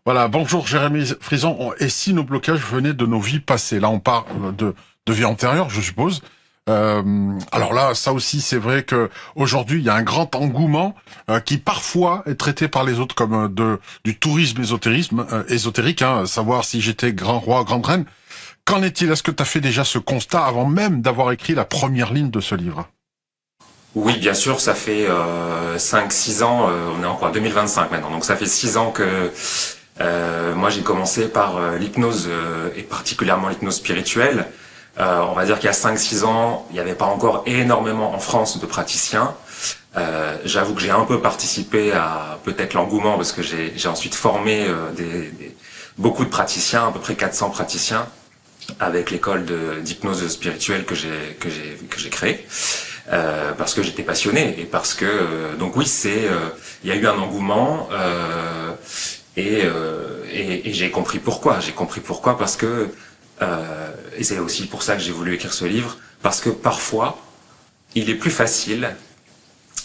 Voilà, bonjour Jérémy Frison. Et si nos blocages venaient de nos vies passées? Là, on parle de vie antérieure, je suppose. Alors là, ça aussi, c'est vrai que aujourd'hui, il y a un grand engouement qui parfois est traité par les autres comme du tourisme ésotérique, hein, savoir si j'étais grand roi, grande reine. Qu'en est-il? Est-ce que tu as fait déjà ce constat avant même d'avoir écrit la première ligne de ce livre? Oui, bien sûr, ça fait 5-6 ans, on est en quoi, 2025 maintenant, donc ça fait 6 ans que moi j'ai commencé par l'hypnose et particulièrement l'hypnose spirituelle. On va dire qu'il y a 5-6 ans, il n'y avait pas encore énormément en France de praticiens. J'avoue que j'ai un peu participé à peut-être l'engouement parce que j'ai ensuite formé beaucoup de praticiens, à peu près 400 praticiens, avec l'école d'hypnose spirituelle que j'ai créée. Parce que j'étais passionné et parce que donc oui il y a eu un engouement et j'ai compris pourquoi. J'ai compris pourquoi parce que et c'est aussi pour ça que j'ai voulu écrire ce livre, parce que parfois il est plus facile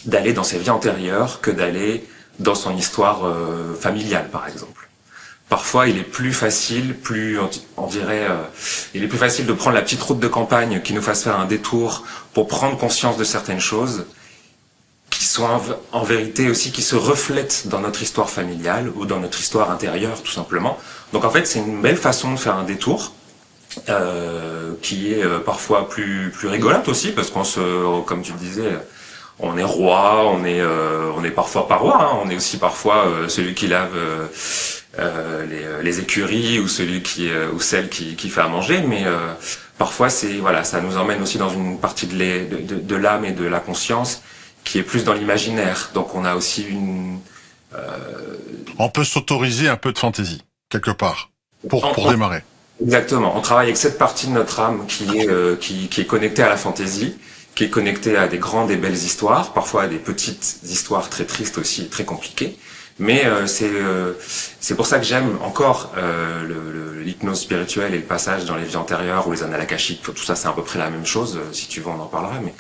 d'aller dans ses vies antérieures que d'aller dans son histoire familiale, par exemple. Parfois, il est plus facile, on dirait, il est plus facile de prendre la petite route de campagne qui nous fasse faire un détour pour prendre conscience de certaines choses qui sont en vérité aussi, qui se reflètent dans notre histoire familiale ou dans notre histoire intérieure, tout simplement. Donc en fait, c'est une belle façon de faire un détour qui est parfois plus rigolote aussi, parce comme tu le disais, on est roi, on est parfois pas roi, hein, on est aussi parfois celui qui lave les écuries ou celui ou celle qui fait à manger, mais parfois ça nous emmène aussi dans une partie de l'âme et de la conscience qui est plus dans l'imaginaire. Donc on a aussi On peut s'autoriser un peu de fantaisie, quelque part, pour démarrer. Exactement. On travaille avec cette partie de notre âme qui est connectée à la fantaisie, qui est connectée à des grandes et belles histoires, parfois à des petites histoires très tristes aussi, très compliquées. Mais c'est pour ça que j'aime encore l'hypnose spirituelle et le passage dans les vies antérieures ou les annales akashiques. Tout ça, c'est à peu près la même chose. Si tu veux, on en parlera. Mais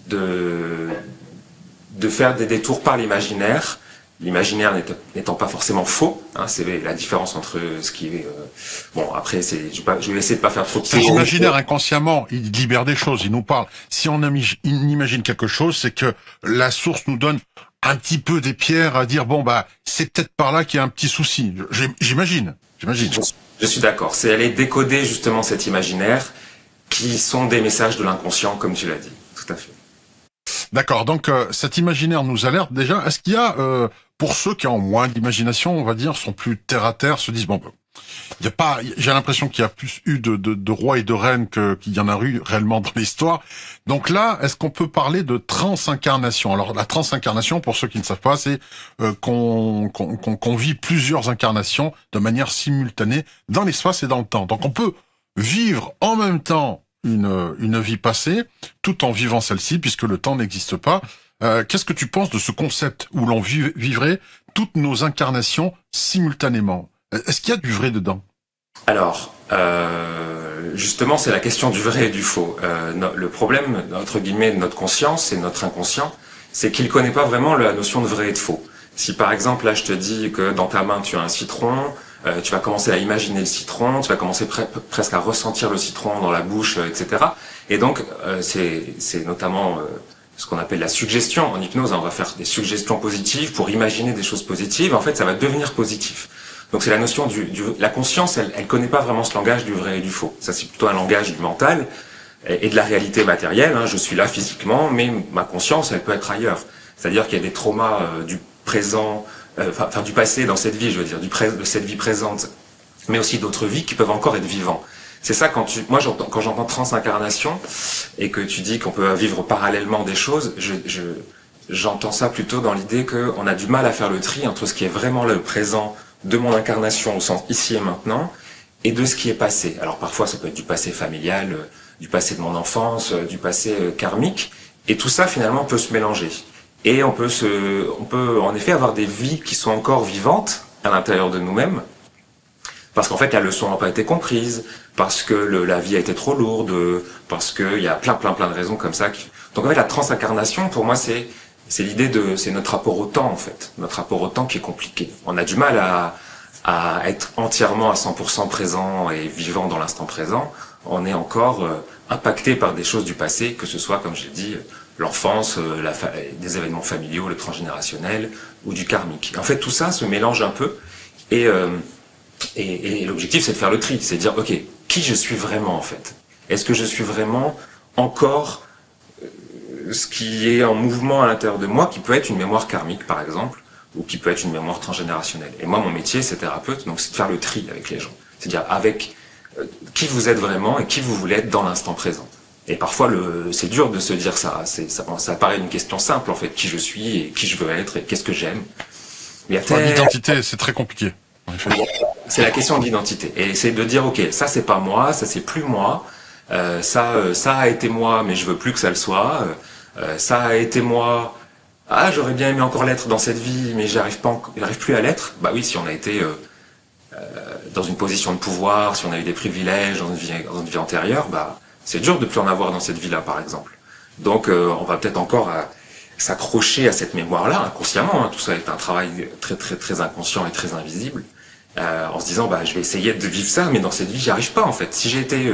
de faire des détours par l'imaginaire. L'imaginaire n'étant pas forcément faux, hein, c'est la différence entre ce qui est... bon, après, je vais essayer de pas faire trop de... L'imaginaire, inconsciemment, il libère des choses, il nous parle. Si on imagine quelque chose, c'est que la source nous donne un petit peu des pierres à dire, bon, bah, c'est peut-être par là qu'il y a un petit souci. J'imagine. Je suis d'accord. C'est aller décoder justement cet imaginaire qui sont des messages de l'inconscient, comme tu l'as dit. Tout à fait. D'accord, donc cet imaginaire nous alerte déjà. Est-ce qu'il y a, pour ceux qui ont moins d'imagination, on va dire, sont plus terre à terre, se disent, bon, il y a pas, j'ai l'impression qu'il y a plus eu de rois et de reines qu'il y en a eu réellement dans l'histoire. Donc là, est-ce qu'on peut parler de transincarnation? Alors la transincarnation, pour ceux qui ne savent pas, c'est qu'on vit plusieurs incarnations de manière simultanée dans l'espace et dans le temps. Donc on peut vivre en même temps une vie passée, tout en vivant celle-ci, puisque le temps n'existe pas. Qu'est-ce que tu penses de ce concept où l'on vivrait toutes nos incarnations simultanément? Est-ce qu'il y a du vrai dedans? Alors, justement, c'est la question du vrai et du faux. Le problème, entre guillemets, de notre conscience et notre inconscient, c'est qu'il ne connaît pas vraiment la notion de vrai et de faux. Si par exemple, là, je te dis que dans ta main, tu as un citron, tu vas commencer à imaginer le citron, tu vas commencer presque à ressentir le citron dans la bouche, etc. Et donc, c'est notamment ce qu'on appelle la suggestion. En hypnose, on va faire des suggestions positives pour imaginer des choses positives. En fait, ça va devenir positif. Donc c'est la notion la conscience, elle connaît pas vraiment ce langage du vrai et du faux. Ça, c'est plutôt un langage du mental et de la réalité matérielle. Hein. Je suis là physiquement, mais ma conscience, elle peut être ailleurs. C'est-à-dire qu'il y a des traumas du présent, enfin du passé dans cette vie, je veux dire, de cette vie présente, mais aussi d'autres vies qui peuvent encore être vivants. C'est ça quand j'entends transincarnation et que tu dis qu'on peut vivre parallèlement des choses, j'entends ça plutôt dans l'idée qu'on a du mal à faire le tri entre ce qui est vraiment le présent de mon incarnation au sens ici et maintenant, et de ce qui est passé. Alors parfois ça peut être du passé familial, du passé de mon enfance, du passé karmique, et tout ça finalement peut se mélanger. Et on peut en effet avoir des vies qui sont encore vivantes à l'intérieur de nous-mêmes, parce qu'en fait la leçon n'a pas été comprise, parce que la vie a été trop lourde, parce qu'il y a plein de raisons comme ça. Donc en fait la transincarnation, pour moi, c'est c'est l'idée c'est notre rapport au temps en fait, notre rapport au temps qui est compliqué. On a du mal à être entièrement à 100% présent et vivant dans l'instant présent. On est encore impacté par des choses du passé, que ce soit, comme j'ai dit, l'enfance, des événements familiaux, le transgénérationnel ou du karmique. En fait, tout ça se mélange un peu et l'objectif, c'est de faire le tri, c'est de dire, ok, qui je suis vraiment en fait? Est-ce que je suis vraiment encore ce qui est en mouvement à l'intérieur de moi, qui peut être une mémoire karmique par exemple, ou qui peut être une mémoire transgénérationnelle. Et moi, mon métier, c'est thérapeute, donc c'est de faire le tri avec les gens. C'est-à-dire avec qui vous êtes vraiment et qui vous voulez être dans l'instant présent. Et parfois, c'est dur de se dire ça. Ça paraît une question simple, en fait, qui je suis et qui je veux être et qu'est-ce que j'aime. L'identité, c'est très compliqué. C'est la question de l'identité. Et c'est de dire, ok, ça c'est pas moi, ça c'est plus moi, ça a été moi, mais je veux plus que ça le soit. Ça a été moi. Ah, j'aurais bien aimé encore l'être dans cette vie, mais j'arrive plus à l'être. Bah oui, si on a été dans une position de pouvoir, si on a eu des privilèges dans une vie antérieure, bah c'est dur de plus en avoir dans cette vie-là, par exemple. Donc, on va peut-être encore s'accrocher à cette mémoire-là inconsciemment. Hein. Tout ça est un travail très très très inconscient et très invisible, en se disant, bah je vais essayer de vivre ça, mais dans cette vie, j'y arrive pas en fait. Si j'ai été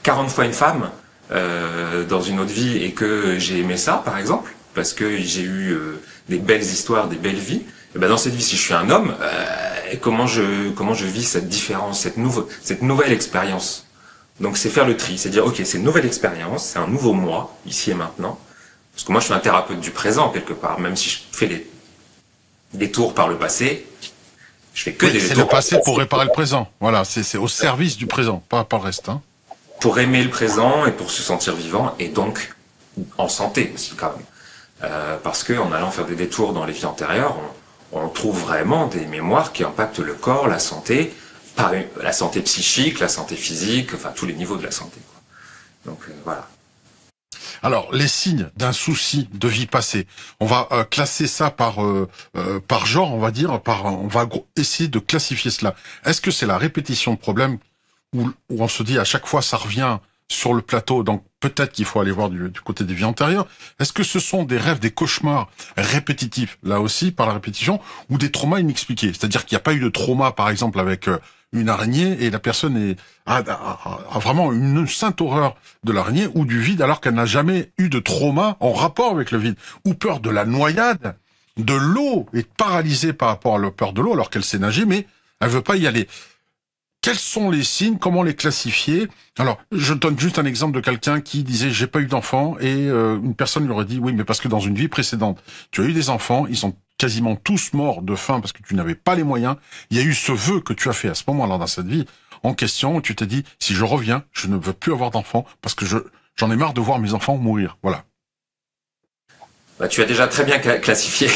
40 fois une femme dans une autre vie et que j'ai aimé ça, par exemple, parce que j'ai eu des belles histoires, des belles vies, et ben dans cette vie, si je suis un homme, comment je vis cette différence, cette nouvelle expérience. Donc c'est faire le tri, c'est dire ok, c'est une nouvelle expérience, c'est un nouveau moi, ici et maintenant. Parce que moi je suis un thérapeute du présent quelque part, même si je fais des tours par le passé, je fais que des tours. C'est le passé pour réparer le présent. Voilà, c'est au service du présent, pas le reste. Hein. Pour aimer le présent et pour se sentir vivant et donc en santé aussi quand même. Parce que en allant faire des détours dans les vies antérieures, on trouve vraiment des mémoires qui impactent le corps, la santé, la santé psychique, la santé physique, enfin tous les niveaux de la santé. Quoi. Donc voilà. Alors, les signes d'un souci de vie passée, on va classer ça par genre, on va dire, on va essayer de classifier cela. Est-ce que c'est la répétition de problèmes où on se dit à chaque fois ça revient sur le plateau, donc peut-être qu'il faut aller voir du côté des vies antérieures. Est-ce que ce sont des rêves, des cauchemars répétitifs, là aussi, par la répétition, ou des traumas inexpliqués? C'est-à-dire qu'il n'y a pas eu de trauma, par exemple, avec une araignée, et la personne a vraiment une sainte horreur de l'araignée ou du vide, alors qu'elle n'a jamais eu de trauma en rapport avec le vide, ou peur de la noyade, de l'eau, est paralysée par rapport à la peur de l'eau, alors qu'elle sait nager, mais elle veut pas y aller. Quels sont les signes? Comment les classifier? Alors, je donne juste un exemple de quelqu'un qui disait j'ai pas eu d'enfant et une personne lui aurait dit oui, mais parce que dans une vie précédente, tu as eu des enfants, ils sont quasiment tous morts de faim parce que tu n'avais pas les moyens. Il y a eu ce vœu que tu as fait à ce moment-là dans cette vie en question où tu t'es dit si je reviens, je ne veux plus avoir d'enfants parce que j'en ai marre de voir mes enfants mourir. Voilà. Bah, tu as déjà très bien classifié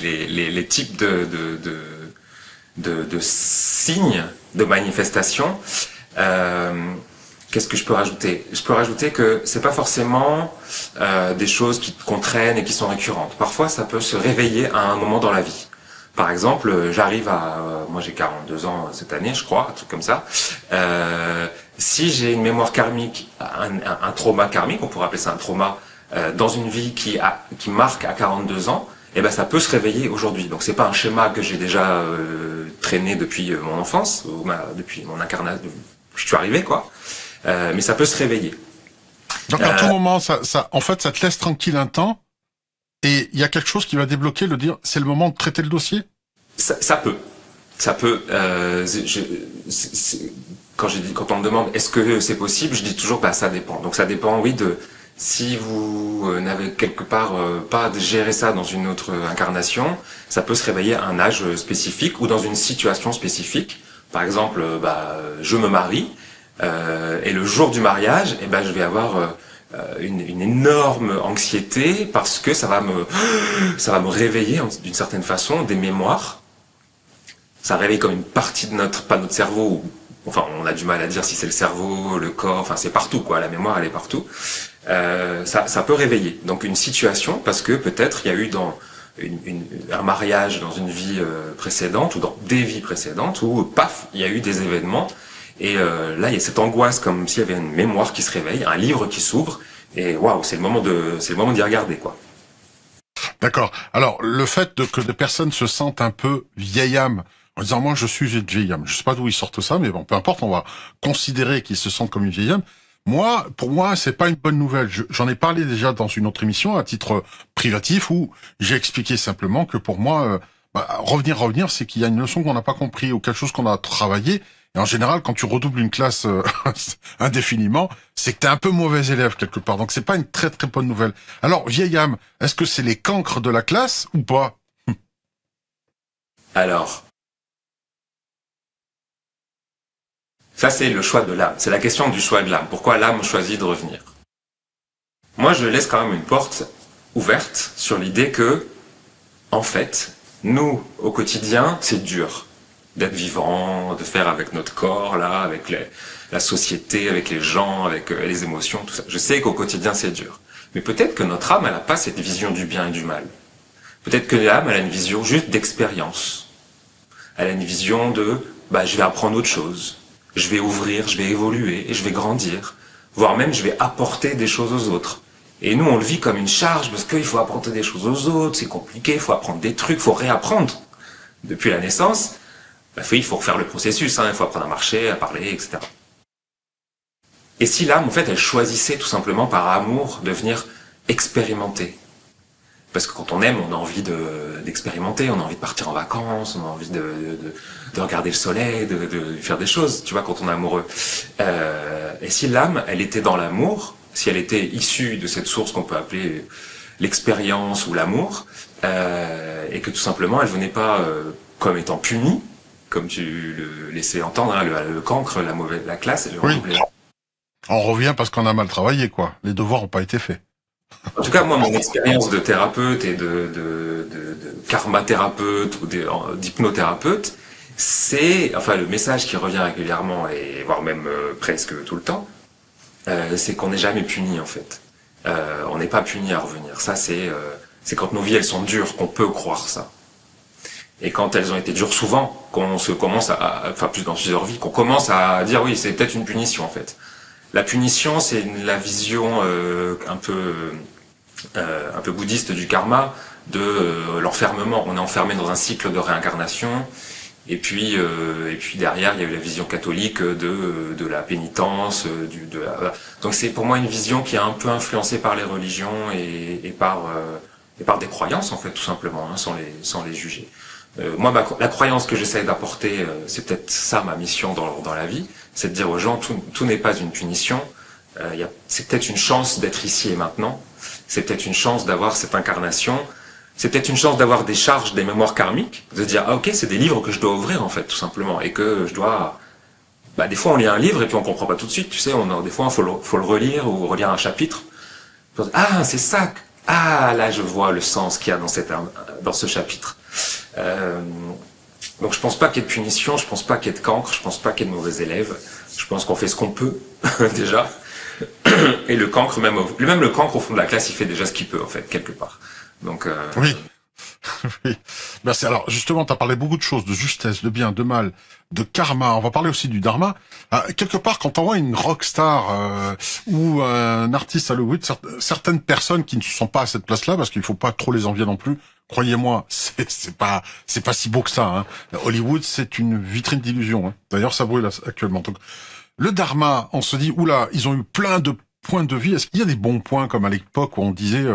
les types de signes de manifestation. Qu'est-ce que je peux rajouter? Je peux rajouter que c'est pas forcément des choses qui te contraignent et qui sont récurrentes. Parfois, ça peut se réveiller à un moment dans la vie. Par exemple, j'arrive moi j'ai 42 ans cette année, je crois, un truc comme ça. Si j'ai une mémoire karmique, un trauma karmique, on pourrait appeler ça un trauma, dans une vie qui marque à 42 ans, eh ben ça peut se réveiller aujourd'hui. Donc c'est pas un schéma que j'ai déjà traîné depuis mon enfance, ou depuis mon incarnation, je suis arrivé quoi. Mais ça peut se réveiller. Donc à tout moment, en fait, ça te laisse tranquille un temps, et il y a quelque chose qui va débloquer, dire c'est le moment de traiter le dossier. Ça peut. Quand on me demande est-ce que c'est possible, je dis toujours bah ça dépend. Donc ça dépend, oui, si vous n'avez quelque part pas géré ça dans une autre incarnation, ça peut se réveiller à un âge spécifique ou dans une situation spécifique. Par exemple, je me marie et le jour du mariage, je vais avoir une énorme anxiété parce que ça va me réveiller d'une certaine façon des mémoires. Ça réveille comme une partie de pas notre cerveau. Enfin, on a du mal à dire si c'est le cerveau, le corps. Enfin, c'est partout quoi. La mémoire, elle est partout. Ça peut réveiller donc une situation parce que peut-être il y a eu dans un mariage dans une vie précédente ou dans des vies précédentes où paf il y a eu des événements et là il y a cette angoisse comme s'il y avait une mémoire qui se réveille, un livre qui s'ouvre et waouh c'est le moment d'y regarder quoi. D'accord. Alors, le fait que des personnes se sentent un peu vieille âme, en disant moi je suis une vieille âme, je sais pas d'où ils sortent ça, mais bon, peu importe, on va considérer qu'ils se sentent comme une vieille âme. Moi, pour moi, c'est pas une bonne nouvelle. J'en ai parlé déjà dans une autre émission à titre privatif où j'ai expliqué simplement que pour moi, revenir, c'est qu'il y a une leçon qu'on n'a pas compris ou quelque chose qu'on a travaillé. Et en général, quand tu redoubles une classe indéfiniment, c'est que t'es un peu mauvais élève quelque part. Donc c'est pas une très très bonne nouvelle. Alors, vieille âme, est-ce que c'est les cancres de la classe ou pas? Alors, ça c'est le choix de l'âme. C'est la question du choix de l'âme. Pourquoi l'âme choisit de revenir? Moi, je laisse quand même une porte ouverte sur l'idée que, en fait, nous, au quotidien, c'est dur d'être vivant, de faire avec notre corps, là, avec la société, avec les gens, avec les émotions, tout ça. Je sais qu'au quotidien, c'est dur. Mais peut-être que notre âme, elle n'a pas cette vision du bien et du mal. Peut-être que l'âme, elle a une vision juste d'expérience. Elle a une vision de, je vais apprendre autre chose. Je vais ouvrir, je vais évoluer, et je vais grandir. Voire même, je vais apporter des choses aux autres. Et nous, on le vit comme une charge, parce qu'il faut apporter des choses aux autres, c'est compliqué, il faut apprendre des trucs, il faut réapprendre. Depuis la naissance, il faut refaire le processus, il faut apprendre à marcher, à parler, etc. Et si l'âme, en fait, elle choisissait tout simplement par amour de venir expérimenter. Parce que quand on aime, on a envie d'expérimenter, on a envie de partir en vacances, on a envie de regarder le soleil, de faire des choses, tu vois, quand on est amoureux. Et si l'âme, elle était dans l'amour, si elle était issue de cette source qu'on peut appeler l'expérience ou l'amour, et que tout simplement, elle venait pas comme étant punie, comme tu le laissais entendre, hein, le cancre, la classe, et le Oui. On revient parce qu'on a mal travaillé, quoi. Les devoirs n'ont pas été faits. En tout cas, moi, mon expérience de thérapeute et de karma-thérapeute ou d'hypnothérapeute, c'est, le message qui revient régulièrement et voire même presque tout le temps, c'est qu'on n'est jamais puni en fait. On n'est pas puni à revenir. Ça, c'est quand nos vies elles sont dures qu'on peut croire ça. Et quand elles ont été dures souvent, qu'on se commence plus dans plusieurs vies, qu'on commence à dire oui, c'est peut-être une punition en fait. La punition, c'est la vision un peu bouddhiste du karma, de l'enfermement. On est enfermé dans un cycle de réincarnation. Et puis derrière, il y a eu la vision catholique de la pénitence. Donc c'est pour moi une vision qui est un peu influencée par les religions et par des croyances en fait, tout simplement, hein, sans les juger. Moi, la croyance que j'essaie d'apporter, c'est peut-être ça ma mission dans la vie, c'est de dire aux gens, tout n'est pas une punition, c'est peut-être une chance d'être ici et maintenant, c'est peut-être une chance d'avoir cette incarnation, c'est peut-être une chance d'avoir des charges, des mémoires karmiques, de dire, ah ok, c'est des livres que je dois ouvrir en fait, tout simplement, et que je dois... des fois on lit un livre et puis on comprend pas tout de suite, tu sais, des fois il faut le relire ou relire un chapitre, ah c'est ça, là je vois le sens qu'il y a dans ce chapitre. Donc je pense pas qu'il y ait de punition, je pense pas qu'il y ait de cancre, je pense pas qu'il y ait de mauvais élèves. Je pense qu'on fait ce qu'on peut déjà. Et le cancre, même le cancre au fond de la classe, il fait déjà ce qu'il peut en fait quelque part. Donc oui. Oui. Merci. Alors justement, tu as parlé beaucoup de choses, de justesse, de bien, de mal, de karma. On va parler aussi du dharma. Quelque part, quand on voit une rockstar ou un artiste à Hollywood, certaines personnes qui ne sont pas à cette place-là, parce qu'il faut pas trop les envier non plus. Croyez-moi, c'est pas si beau que ça. Hein. Hollywood, c'est une vitrine d'illusions. Hein. D'ailleurs, ça brûle actuellement. Donc, le dharma, on se dit, oula, ils ont eu plein de points de vie. Est-ce qu'il y a des bons points comme à l'époque où on disait,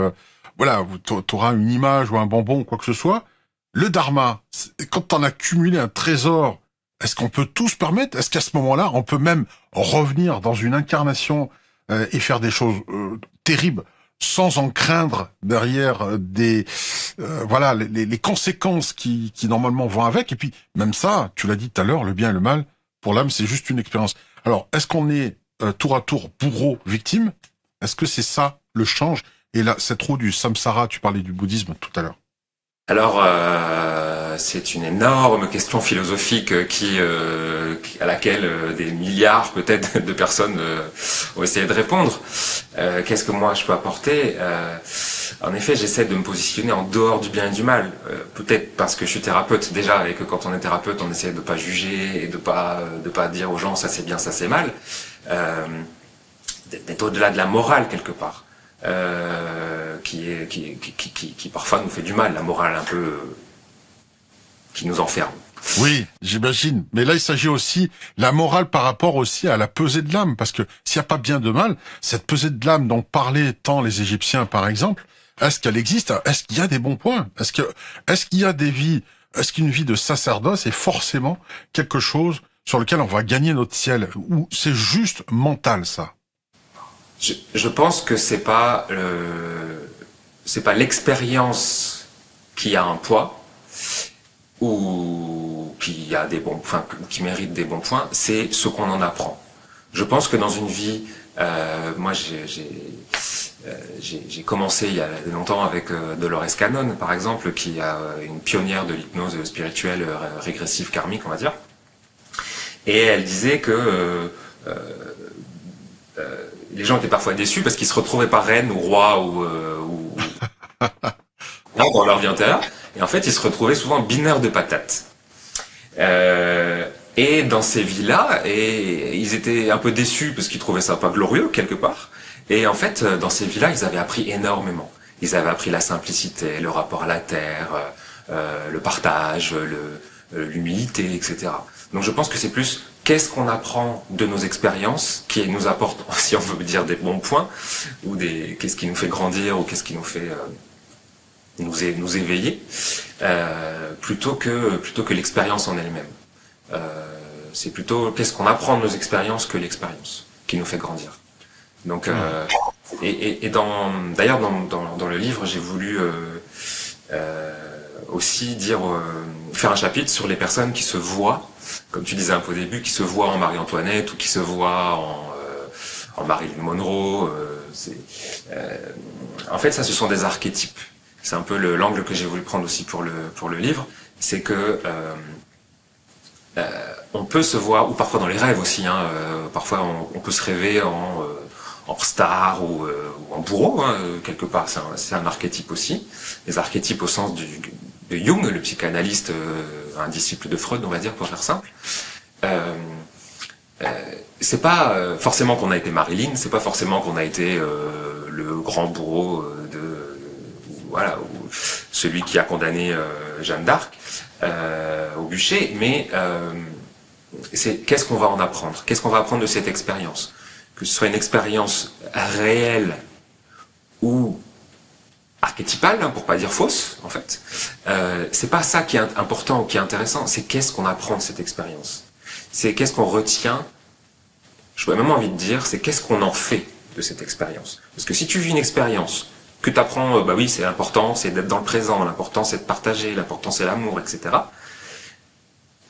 voilà, t'auras une image ou un bonbon ou quoi que ce soit. Le dharma, quand t'en as cumulé un trésor, est-ce qu'on peut tout se permettre? Est-ce qu'à ce moment-là, on peut même revenir dans une incarnation et faire des choses terribles sans en craindre derrière voilà les conséquences qui normalement vont avec? Et puis même ça, tu l'as dit tout à l'heure, le bien et le mal, pour l'âme, c'est juste une expérience. Alors, est-ce qu'on est tour à tour bourreau, victime? Est-ce que c'est ça le change? Et là, cette roue du samsara, tu parlais du bouddhisme tout à l'heure. Alors, c'est une énorme question philosophique à laquelle des milliards peut-être de personnes ont essayé de répondre. Qu'est-ce que moi je peux apporter? En effet, j'essaie de me positionner en dehors du bien et du mal. Peut-être parce que je suis thérapeute déjà, et que quand on est thérapeute, on essaie de pas juger et de pas dire aux gens ça c'est bien, ça c'est mal. D'être au-delà de la morale quelque part. qui parfois nous fait du mal, la morale un peu qui nous enferme. Oui, j'imagine. Mais là, il s'agit aussi la morale par rapport aussi à la pesée de l'âme, parce que s'il n'y a pas bien de mal, cette pesée de l'âme dont parlaient tant les Égyptiens, par exemple, est-ce qu'elle existe? Est-ce qu'il y a des bons points? Est-ce qu'il y a des vies? Est-ce qu'une vie de sacerdoce est forcément quelque chose sur lequel on va gagner notre ciel? Ou c'est juste mental, ça? Je pense que c'est pas l'expérience qui a un poids ou qui a des bons, enfin, qui mérite des bons points, c'est ce qu'on en apprend. Je pense que dans une vie, moi j'ai commencé il y a longtemps avec Dolores Cannon, par exemple, qui est une pionnière de l'hypnose spirituelle régressive karmique, on va dire. Et elle disait que les gens étaient parfois déçus parce qu'ils se retrouvaient pas reine ou roi ou dans leur vie antérieure. Et en fait, ils se retrouvaient souvent binaires de patates. Et dans ces vies-là, et ils étaient un peu déçus parce qu'ils trouvaient ça pas glorieux quelque part. Et en fait, dans ces vies-là, ils avaient appris énormément. Ils avaient appris la simplicité, le rapport à la terre, le partage, l'humilité, etc. Donc je pense que c'est plus qu'est-ce qu'on apprend de nos expériences qui nous apporte, si on veut dire, des bons points, ou qu'est-ce qui nous fait grandir, ou qu'est-ce qui nous fait nous éveiller, plutôt que l'expérience en elle-même. C'est plutôt qu'est-ce qu'on apprend de nos expériences que l'expérience qui nous fait grandir. Donc, d'ailleurs dans le livre, j'ai voulu aussi faire un chapitre sur les personnes qui se voient, comme tu disais un peu au début, qui se voient en Marie-Antoinette ou qui se voient en Marilyn Monroe. En fait, ça, ce sont des archétypes. C'est un peu l'angle que j'ai voulu prendre aussi pour le livre, c'est que on peut se voir, ou parfois dans les rêves aussi, parfois on peut se rêver en star ou en bourreau, quelque part, c'est un archétype aussi. Les archétypes au sens de Jung, le psychanalyste, un disciple de Freud, on va dire, pour faire simple. C'est pas forcément qu'on a été Marilyn, c'est pas forcément qu'on a été le grand bourreau ou celui qui a condamné Jeanne d'Arc au bûcher, mais c'est qu'est-ce qu'on va en apprendre, qu'est-ce qu'on va apprendre de cette expérience, que ce soit une expérience réelle ou archétypale, pour pas dire fausse, en fait. C'est pas ça qui est important ou qui est intéressant, c'est qu'est-ce qu'on apprend de cette expérience. C'est qu'est-ce qu'on retient. J'aurais même envie de dire, c'est qu'est-ce qu'on en fait de cette expérience. Parce que si tu vis une expérience que tu apprends, bah oui, c'est l'important, c'est d'être dans le présent, l'important c'est de partager, l'important c'est l'amour, etc.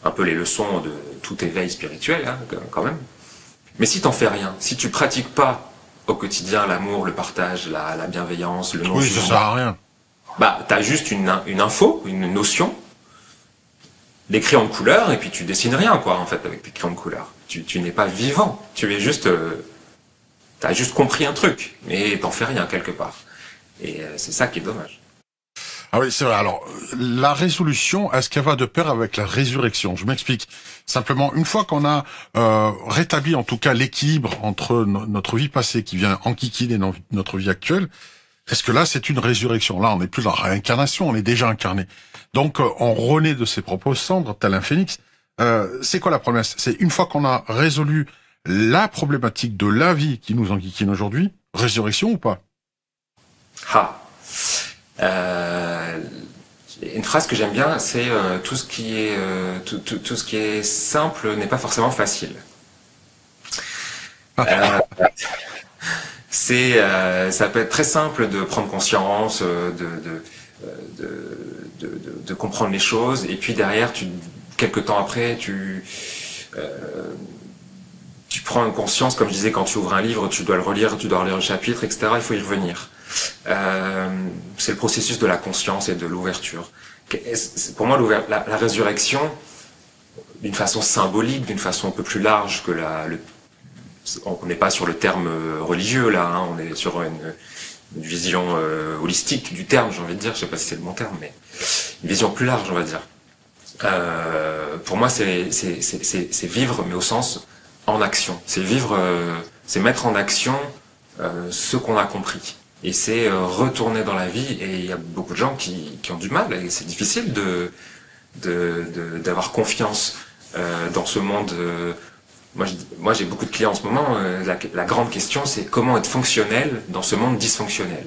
Un peu les leçons de tout éveil spirituel, quand même. Mais si t'en fais rien, si tu pratiques pas au quotidien l'amour, le partage, la bienveillance, le non-jugement, oui, ça sert à rien. Bah, t'as juste une info, une notion, des crayons de couleur, et puis tu dessines rien, quoi, en fait, avec tes crayons de couleur. Tu n'es pas vivant. Tu es juste, t'as juste compris un truc, mais t'en fais rien quelque part. Et c'est ça qui est dommage. Ah oui, c'est vrai. Alors, la résolution, est-ce qu'elle va de pair avec la résurrection? Je m'explique. Simplement, une fois qu'on a rétabli en tout cas l'équilibre entre notre vie passée qui vient enquiquiner notre vie actuelle, est-ce que là, c'est une résurrection? Là, on n'est plus dans la réincarnation, on est déjà incarné. Donc, on renaît de ses propres cendres, tel un phénix. C'est quoi la promesse? C'est une fois qu'on a résolu la problématique de la vie qui nous enquiquine aujourd'hui, résurrection ou pas? Une phrase que j'aime bien, c'est tout ce qui est simple n'est pas forcément facile. Ça peut être très simple de prendre conscience, de comprendre les choses, et puis derrière, quelques temps après, tu prends une conscience, comme je disais, quand tu ouvres un livre, tu dois le relire, tu dois relire le chapitre, etc. Il faut y revenir. C'est le processus de la conscience et de l'ouverture. Pour moi, la résurrection, d'une façon symbolique, d'une façon un peu plus large que on n'est pas sur le terme religieux là, on est sur une vision holistique du terme, j'ai envie de dire, je sais pas si c'est le bon terme, mais une vision plus large, on va dire. Pour moi, c'est vivre, mais au sens en action. C'est vivre, c'est mettre en action ce qu'on a compris. Et c'est retourner dans la vie. Et il y a beaucoup de gens qui ont du mal. Et c'est difficile d'avoir confiance dans ce monde. Moi, j'ai beaucoup de clients en ce moment. La grande question, c'est comment être fonctionnel dans ce monde dysfonctionnel.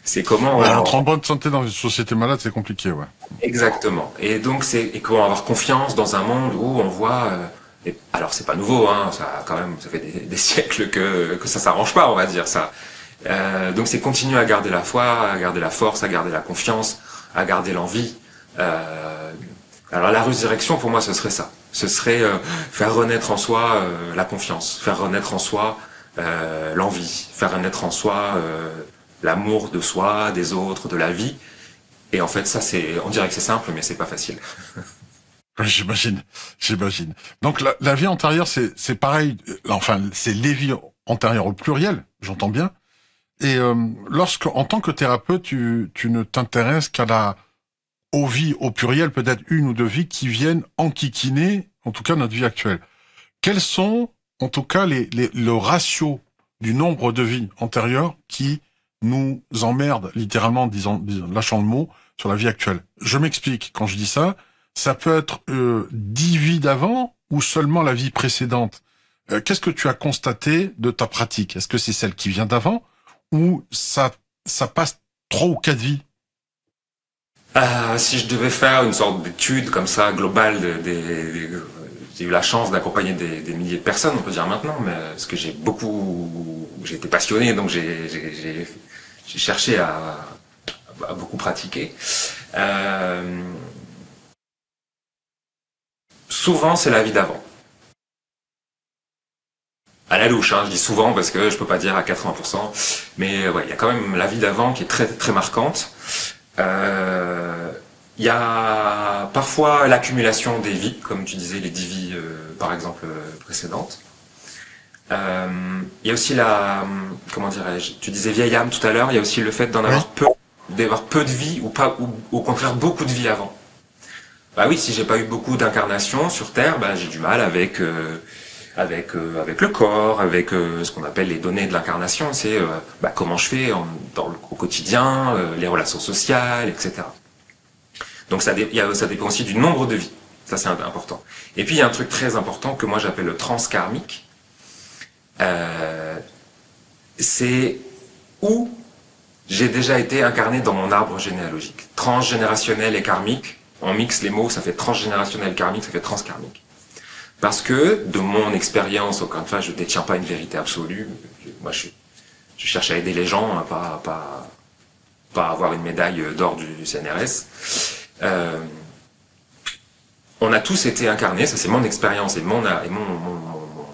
C'est comment... Ouais, être en bonne santé dans une société malade, c'est compliqué, ouais. Exactement. Et donc, et comment avoir confiance dans un monde où on voit... alors, c'est pas nouveau, hein, ça fait des siècles que ça s'arrange pas, on va dire ça. Donc, c'est continuer à garder la foi, à garder la force, à garder la confiance, à garder l'envie. Alors, la résurrection, pour moi, ce serait ça. Ce serait faire renaître en soi la confiance, faire renaître en soi l'envie, faire renaître en soi l'amour de soi, des autres, de la vie. Et en fait, ça, on dirait que c'est simple, mais c'est pas facile. Oui, j'imagine. Donc la vie antérieure, c'est pareil. Enfin, c'est les vies antérieures au pluriel, j'entends bien. Et en tant que thérapeute, tu ne t'intéresses aux vies au pluriel, peut-être une ou deux vies qui viennent enquiquiner, en tout cas notre vie actuelle. Quels sont, en tout cas, le ratio du nombre de vies antérieures qui nous emmerdent, littéralement, lâchant le mot, sur la vie actuelle? Je m'explique. Quand je dis ça, ça peut être 10 vies d'avant ou seulement la vie précédente. Qu'est-ce que tu as constaté de ta pratique? Est-ce que c'est celle qui vient d'avant ou ça passe 3 ou 4 vies? Si je devais faire une sorte d'étude comme ça, globale, j'ai eu la chance d'accompagner des milliers de personnes, on peut dire maintenant, mais parce que j'ai été passionné, donc j'ai cherché à beaucoup pratiquer. Souvent, c'est la vie d'avant. À la louche, hein, je dis souvent parce que je peux pas dire à 80%, mais ouais, il y a quand même la vie d'avant qui est très très marquante. Il y a parfois l'accumulation des vies, comme tu disais, les 10 vies, par exemple, précédentes. Il y a aussi comment dirais-je, tu disais vieille âme tout à l'heure, il y a aussi le fait d'avoir peu de vie ou au contraire beaucoup de vie avant. Bah oui, si j'ai pas eu beaucoup d'incarnations sur Terre, bah j'ai du mal avec le corps, avec ce qu'on appelle les données de l'incarnation. C'est comment je fais au quotidien, les relations sociales, etc. Donc ça dépend aussi du nombre de vies. Ça, c'est important. Et puis, il y a un truc très important que moi, j'appelle le transkarmique. C'est où j'ai déjà été incarné dans mon arbre généalogique. Transgénérationnel et karmique, on mixe les mots, ça fait transgénérationnel karmique, ça fait transkarmique. Parce que, de mon expérience, encore une fois, je ne détiens pas une vérité absolue. Moi, je cherche à aider les gens, hein, pas avoir une médaille d'or du CNRS. On a tous été incarnés, ça c'est mon expérience et mon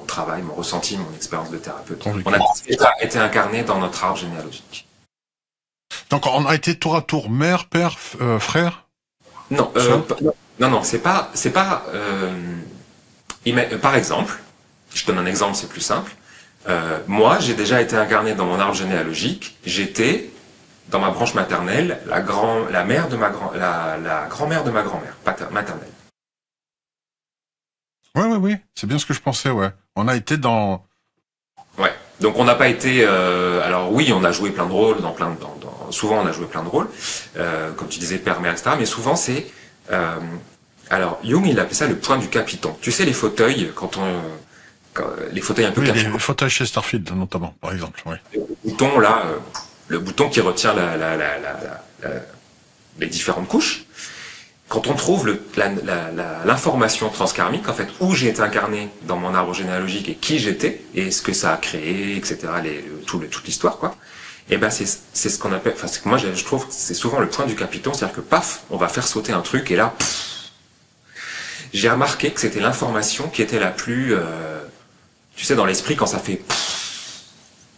travail, mon ressenti, mon expérience de thérapeute. On a tous été incarnés dans notre arbre généalogique. Donc on a été tour à tour mère, père, frère? Non, non, c'est pas. Par exemple, je donne un exemple, c'est plus simple. Moi, j'ai déjà été incarné dans mon arbre généalogique. J'étais dans ma branche maternelle, la grand-mère de ma grand-mère maternelle. Oui, c'est bien ce que je pensais, ouais. On a été dans... Ouais, donc on n'a pas été... alors oui, on a joué plein de rôles, souvent on a joué plein de rôles, comme tu disais, père, mère, etc. Mais souvent c'est... alors Jung, il appelait ça le point du capiton. Tu sais, les fauteuils, les fauteuils un peu... Oui, les fauteuils chez Starfield, notamment, par exemple, oui. Le bouton, là... le bouton qui retient les différentes couches. Quand on trouve l'information transkarmique, en fait, où j'ai été incarné dans mon arbre généalogique et qui j'étais, et ce que ça a créé, etc., toute l'histoire, quoi, et ben c'est ce qu'on appelle, enfin, moi je trouve que c'est souvent le point du capiton, c'est-à-dire que paf, on va faire sauter un truc, et là, j'ai remarqué que c'était l'information qui était la plus, tu sais, dans l'esprit, quand ça fait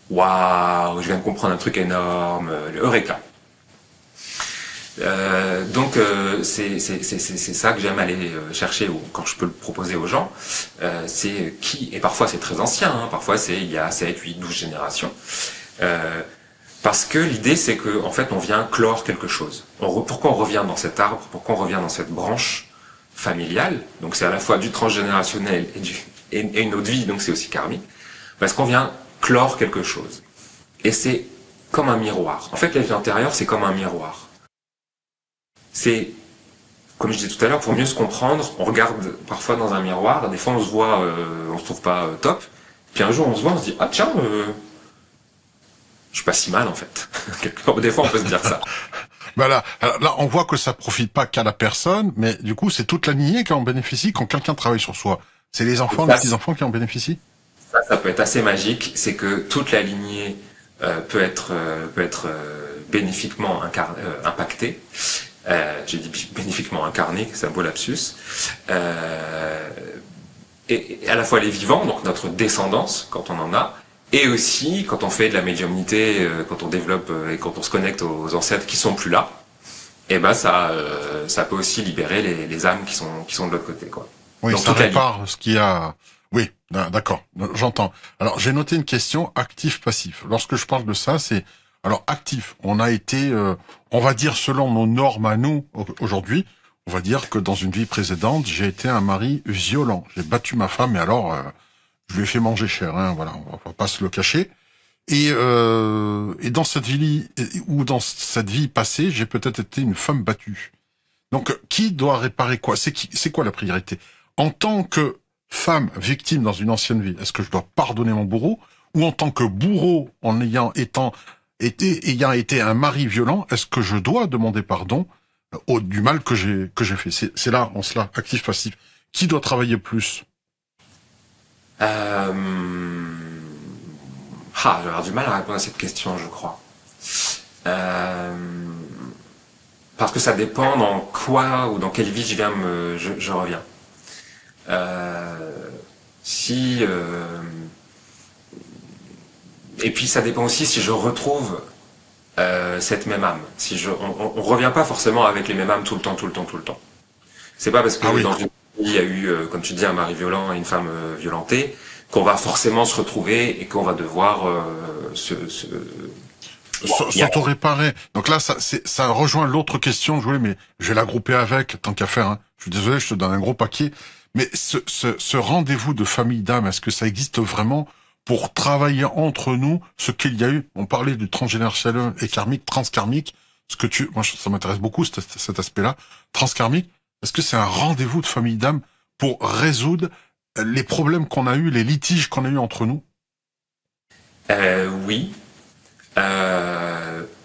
waouh, je viens de comprendre un truc énorme, le Eureka. Donc c'est ça que j'aime aller chercher quand je peux le proposer aux gens. C'est qui, et parfois c'est très ancien, hein, parfois c'est il y a 7, 8, 12 générations. Parce que l'idée c'est que en fait on vient clore quelque chose. Pourquoi on revient dans cet arbre, pourquoi on revient dans cette branche familiale, donc c'est à la fois du transgénérationnel et une autre vie, donc c'est aussi karmique, parce qu'on vient clore quelque chose. Et c'est comme un miroir. En fait, la vie antérieure, c'est comme un miroir. C'est, comme je disais tout à l'heure, pour mieux se comprendre, on regarde parfois dans un miroir, des fois on se voit, on se trouve pas top, puis un jour on se voit, on se dit, ah tiens, je suis pas si mal en fait. Des fois on peut se dire ça. Ben là, on voit que ça profite pas qu'à la personne, mais du coup, c'est toute la lignée qui en bénéficie quand quelqu'un travaille sur soi. C'est les enfants, les petits-enfants qui en bénéficient? Ça peut être assez magique, c'est que toute la lignée peut être bénéfiquement impactée. J'ai dit bénéfiquement incarné, c'est un beau lapsus. Et à la fois les vivants, donc notre descendance, quand on en a, et aussi quand on fait de la médiumnité, quand on développe et quand on se connecte aux ancêtres qui sont plus là, et ben ça peut aussi libérer les âmes qui sont de l'autre côté, quoi. Oui, Donc, ça répare ce qu'il y a. Oui, d'accord, j'entends. Alors, j'ai noté une question actif-passif. Lorsque je parle de ça, c'est alors actif. On a été, on va dire selon nos normes à nous aujourd'hui, on va dire que dans une vie précédente, j'ai été un mari violent. J'ai battu ma femme et alors je lui ai fait manger cher. Hein, voilà, on va pas se le cacher. Et dans cette vie ou dans cette vie passée, j'ai peut-être été une femme battue. Donc, qui doit réparer quoi? C'est quoi la priorité? En tant que femme victime dans une ancienne vie, est-ce que je dois pardonner mon bourreau? Ou en tant que bourreau, en ayant été un mari violent, est-ce que je dois demander pardon du mal que j'ai fait? C'est là, en cela, actif-passif. Qui doit travailler plus? Je vais avoir du mal à répondre à cette question, je crois. Parce que ça dépend dans quoi ou dans quelle vie je reviens. Et puis ça dépend aussi si je retrouve cette même âme. On revient pas forcément avec les mêmes âmes tout le temps. C'est pas parce que dans une vie il y a eu, comme tu dis, un mari violent et une femme violentée qu'on va forcément se retrouver et qu'on va devoir s'auto-réparer. Donc là, ça rejoint l'autre question, mais je vais la grouper avec, tant qu'à faire. Hein. Je suis désolé, je te donne un gros paquet. Mais ce rendez-vous de famille d'âme, est-ce que ça existe vraiment pour travailler entre nous ce qu'il y a eu? On parlait du transgénérationnel et karmique, transkarmique. Moi, ça m'intéresse beaucoup, cet aspect-là. Transkarmique, est-ce que c'est un rendez-vous de famille d'âme pour résoudre les problèmes qu'on a eu, les litiges qu'on a eu entre nous? Oui.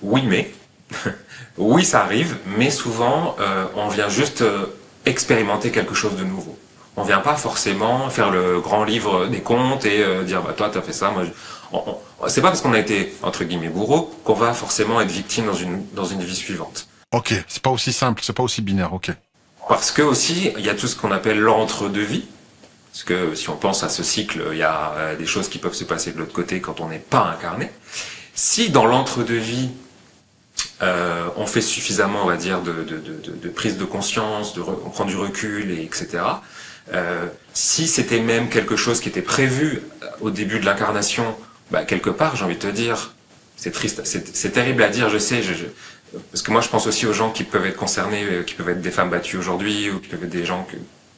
Oui, mais oui, ça arrive, mais souvent on vient juste expérimenter quelque chose de nouveau. On vient pas forcément faire le grand livre des comptes et dire bah toi t'as fait ça, moi. C'est pas parce qu'on a été entre guillemets bourreau qu'on va forcément être victime dans une vie suivante. Ok, c'est pas aussi simple, c'est pas aussi binaire. Ok. Parce que aussi il y a tout ce qu'on appelle l'entre-deux-vie. Parce que si on pense à ce cycle, il y a des choses qui peuvent se passer de l'autre côté quand on n'est pas incarné. Si dans l'entre-deux-vie, on fait suffisamment, on va dire, de prise de conscience, on prend du recul, etc. Si c'était même quelque chose qui était prévu au début de l'incarnation, quelque part, j'ai envie de te dire, c'est triste, c'est terrible à dire, je sais, parce que moi je pense aussi aux gens qui peuvent être concernés, qui peuvent être des femmes battues aujourd'hui, ou qui peuvent être des gens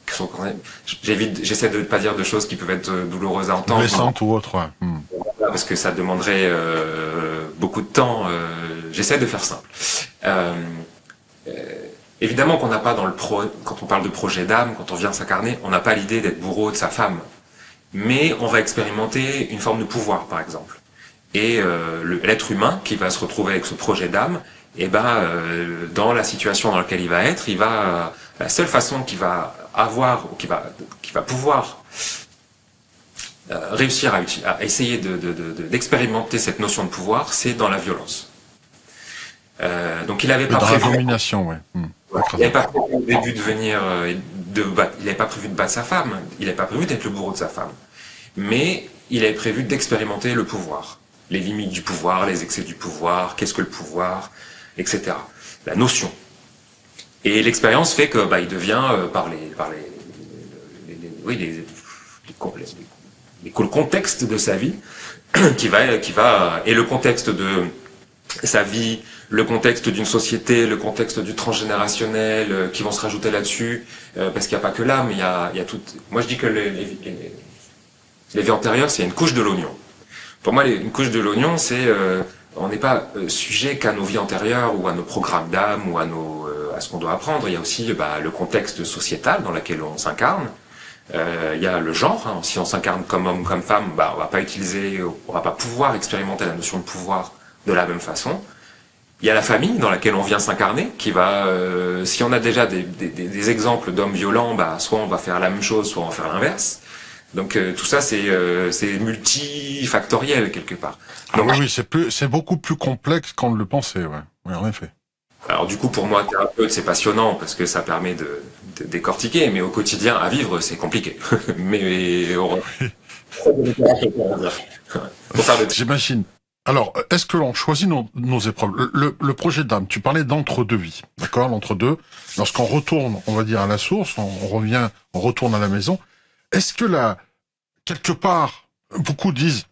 qui sont concernés. J'essaie de ne pas dire de choses qui peuvent être douloureuses à entendre. Blessantes ou autres, ouais. Parce que ça demanderait beaucoup de temps. J'essaie de faire simple. Évidemment qu'on n'a pas quand on parle de projet d'âme, quand on vient s'incarner, on n'a pas l'idée d'être bourreau de sa femme. Mais on va expérimenter une forme de pouvoir, par exemple. Et l'être humain qui va se retrouver avec ce projet d'âme, dans la situation dans laquelle il va être, la seule façon qu'il va avoir, ou qu'il va pouvoir réussir à essayer d'expérimenter cette notion de pouvoir, c'est dans la violence. Donc il n'avait pas prévu. Dans la domination, ouais. Il n'avait pas prévu au début il n'avait pas prévu de battre sa femme. Il n'avait pas prévu d'être le bourreau de sa femme. Mais il avait prévu d'expérimenter le pouvoir, les limites du pouvoir, les excès du pouvoir, qu'est-ce que le pouvoir, etc. La notion. Et l'expérience fait que il devient le contexte de sa vie et le contexte de sa vie, le contexte d'une société, le contexte du transgénérationnel qui vont se rajouter là-dessus, parce qu'il n'y a pas que l'âme, il y a tout. Moi je dis que les vies antérieures, c'est une couche de l'oignon. Pour moi, une couche de l'oignon, c'est on n'est pas sujet qu'à nos vies antérieures ou à nos programmes d'âme ou à ce qu'on doit apprendre. Il y a aussi le contexte sociétal dans lequel on s'incarne. Il y a le genre. Hein. Si on s'incarne comme homme, comme femme, on va pas pouvoir expérimenter la notion de pouvoir de la même façon. Il y a la famille dans laquelle on vient s'incarner, qui va, si on a déjà des exemples d'hommes violents, soit on va faire la même chose, soit on va faire l'inverse. Donc tout ça c'est multifactoriel quelque part. Donc, oui, c'est beaucoup plus complexe qu'on ne le pensait, ouais. Oui, en effet. Alors du coup pour moi thérapeute c'est passionnant parce que ça permet de décortiquer, mais au quotidien à vivre c'est compliqué. Mais j'imagine. Alors, est-ce que l'on choisit nos épreuves? Le projet d'âme, tu parlais d'entre-deux-vie, d'accord? L'entre-deux, lorsqu'on retourne, on va dire, à la source, on retourne à la maison, est-ce que là, quelque part, beaucoup disent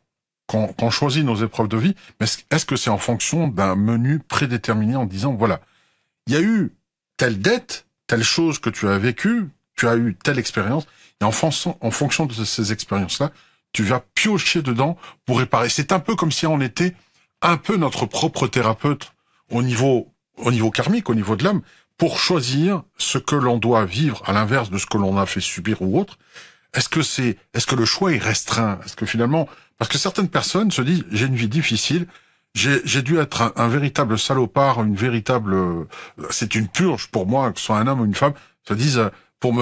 qu'on choisit nos épreuves de vie, mais est-ce que c'est en fonction d'un menu prédéterminé en disant, voilà, il y a eu telle dette, telle chose que tu as vécue, tu as eu telle expérience, et en fonction de ces expériences-là, tu vas piocher dedans pour réparer. C'est un peu comme si on était un peu notre propre thérapeute au niveau karmique, au niveau de l'âme, pour choisir ce que l'on doit vivre à l'inverse de ce que l'on a fait subir ou autre. Est-ce que le choix est restreint? Est-ce que finalement, parce que certaines personnes se disent, j'ai une vie difficile, j'ai dû être un véritable salopard, c'est une purge pour moi, que ce soit un homme ou une femme, se disent, pour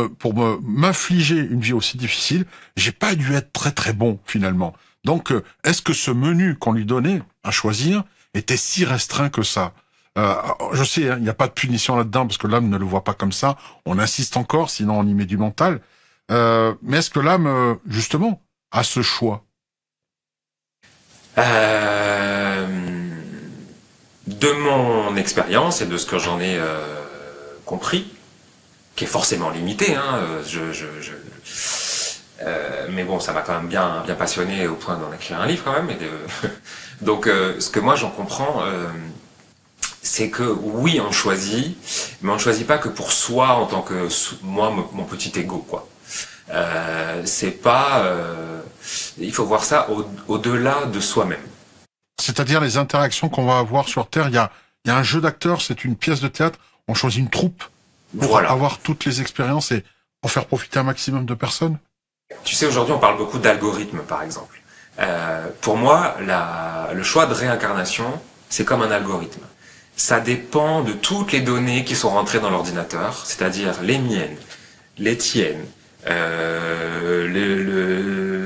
m'infliger une vie aussi difficile, j'ai pas dû être très très bon finalement. Donc, est-ce que ce menu qu'on lui donnait à choisir était si restreint que ça? Je sais, il n'y a pas de punition là-dedans parce que l'âme ne le voit pas comme ça. On insiste encore, sinon on y met du mental. Mais est-ce que l'âme, justement, a ce choix? De mon expérience et de ce que j'en ai compris, qui est forcément limité, hein, mais bon, ça m'a quand même bien passionné au point d'en écrire un livre quand même. Donc, ce que moi j'en comprends, c'est que oui, on choisit, mais on choisit pas que pour soi en tant que moi, mon petit ego, quoi. C'est pas, il faut voir ça au-delà de soi-même. C'est-à-dire les interactions qu'on va avoir sur Terre. Il y a un jeu d'acteurs, c'est une pièce de théâtre. On choisit une troupe pour avoir toutes les expériences et pour faire profiter un maximum de personnes. Tu sais, aujourd'hui, on parle beaucoup d'algorithmes, par exemple. Pour moi, le choix de réincarnation, c'est comme un algorithme. Ça dépend de toutes les données qui sont rentrées dans l'ordinateur, c'est-à-dire les miennes, les tiennes,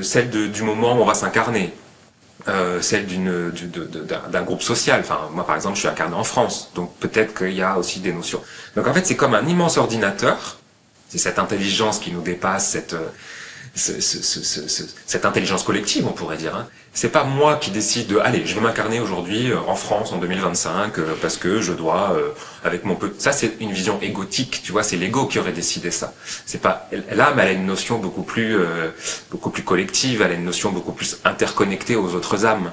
celles du moment où on va s'incarner, celle d'un groupe social. Enfin, moi, par exemple, je suis incarné en France, donc peut-être qu'il y a aussi des notions. Donc, en fait, c'est comme un immense ordinateur. C'est cette intelligence qui nous dépasse, cette intelligence collective, on pourrait dire. Hein. C'est pas moi qui décide de, allez, je vais m'incarner aujourd'hui en France en 2025 parce que je dois, avec mon peu. Ça, c'est une vision égotique, tu vois. C'est l'ego qui aurait décidé ça. C'est pas l'âme, elle a une notion beaucoup plus collective. Elle a une notion beaucoup plus interconnectée aux autres âmes,